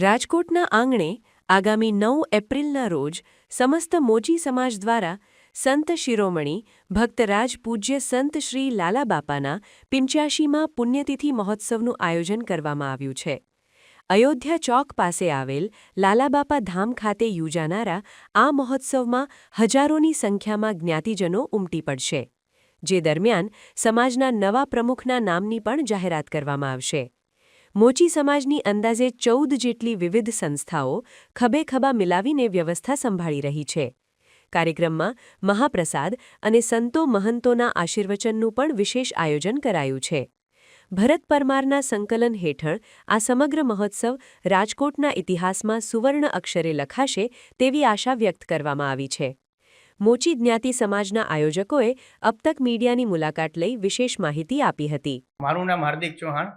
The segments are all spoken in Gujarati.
રાજકોટના આંગણે આગામી 9 એપ્રિલના રોજ સમસ્ત મોચી સમાજ દ્વારા સંત શિરોમણી ભક્તરાજ પૂજ્ય સંત શ્રી લાલાબાપાના 85માં પુણ્યતિથિ મહોત્સવનું આયોજન કરવામાં આવ્યું છે. અયોધ્યા ચોક પાસે આવેલ લાલાબાપા ધામ ખાતે યોજાનારા આ મહોત્સવમાં હજારોની સંખ્યામાં જ્ઞાતિજનો ઉમટી પડશે, જે દરમિયાન સમાજના નવા પ્રમુખના નામની પણ જાહેરાત કરવામાં આવશે. મોચી સમાજની અંદાજે 14 જેટલી વિવિધ સંસ્થાઓ ખભે ખભા મિલાવીને વ્યવસ્થા સંભાળી રહી છે. કાર્યક્રમમાં મહાપ્રસાદ અને સંતો મહંતોના આશીર્વચનનું પણ વિશેષ આયોજન કરાયું છે. ભરત પરમારના સંકલન હેઠળ આ સમગ્ર મહોત્સવ રાજકોટના ઇતિહાસમાં સુવર્ણ અક્ષરે લખાશે તેવી આશા વ્યક્ત કરવામાં આવી છે. મોચી જ્ઞાતિ સમાજના આયોજકોએ અબતક મીડિયાની મુલાકાત લઈ વિશેષ માહિતી આપી હતી. મારું નામ હાર્દિક ચૌહાણ.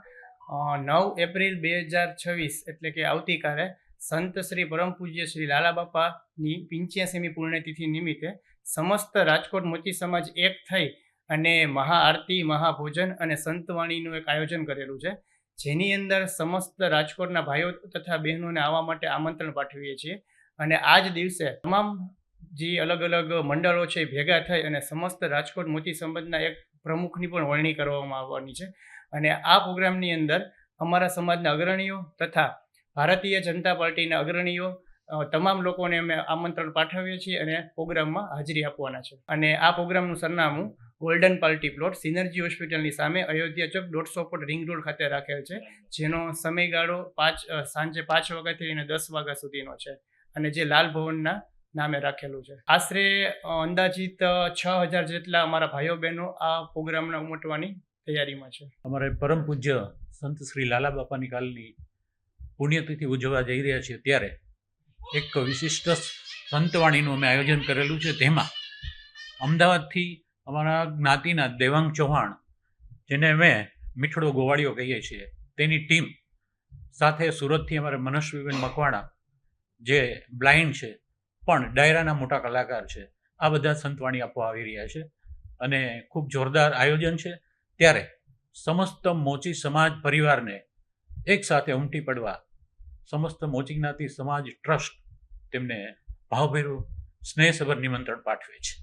9 એપ્રિલ 2026 એટલે કે આવતીકાલે સંત શ્રી પરમ પૂજ્ય શ્રી લાલાબાપાની 85મી પુણ્યતિથિ નિમિત્તે સમસ્ત રાજકોટ મોચી સમાજ એક થઈ અને મહાઆરતી, મહાભોજન અને સંતવાણીનું એક આયોજન કરેલું છે, જેની અંદર સમસ્ત રાજકોટના ભાઈઓ તથા બહેનોને આવવા માટે આમંત્રણ પાઠવીએ છીએ. અને આ જ દિવસે તમામ જે અલગ અલગ મંડળો છે ભેગા થઈ અને સમસ્ત રાજકોટ મોચી સમાજના એક પ્રમુખની પણ વરણી કરવામાં આવવાની છે. અને આ પ્રોગ્રામની અંદર અમારા સમાજના અગ્રણીઓ તથા ભારતીય જનતા પાર્ટીના અગ્રણીઓ તમામ લોકોને અમે આમંત્રણ પાઠવીએ છીએ અને પ્રોગ્રામમાં હાજરી આપવાના છે. અને આ પ્રોગ્રામનું સરનામું ગોલ્ડન પાર્ટી પ્લોટ સિનર્જી હોસ્પિટલની સામે અયોધ્યા ચોક 150 ફૂટ રિંગ રોડ ખાતે રાખેલ છે, જેનો સમયગાળો સાંજે 5 વાગ્યાથી લઈને 10 વાગ્યા સુધીનો છે અને જે લાલ ભવનના નામે રાખેલું છે. આશરે અંદાજિત 6000 જેટલા અમારા ભાઈઓ બહેનો આ પ્રોગ્રામને ઉમટવાની તૈયારીમાં છે. અમારે પરમ પૂજ્ય સંત શ્રી લાલાબાપાની કાલની પુણ્યતિથિ ઉજવવા જઈ રહ્યા છીએ, ત્યારે એક વિશિષ્ટ સંતવાણીનું અમે આયોજન કરેલું છે. તેમાં અમદાવાદથી અમારા જ્ઞાતિના દેવાંગ ચૌહાણ, જેને અમે મીઠડો ગોવાળીઓ કહીએ છીએ, તેની ટીમ સાથે સુરતથી અમારે મનસ્વીબેન મકવાણા, જે બ્લાઇન્ડ છે પણ ડાયરાના મોટા કલાકાર છે, આ બધા સંતવાણી આપવા આવી રહ્યા છે અને ખૂબ જોરદાર આયોજન છે. ત્યારે સમસ્ત મોચી સમાજ પરિવારને એક સાથે ઉમટી પડવા સમસ્ત મોચી જ્ઞાતિ સમાજ ટ્રસ્ટ તેમને ભાવભેરું સ્નેહસભર નિમંત્રણ પાઠવે છે.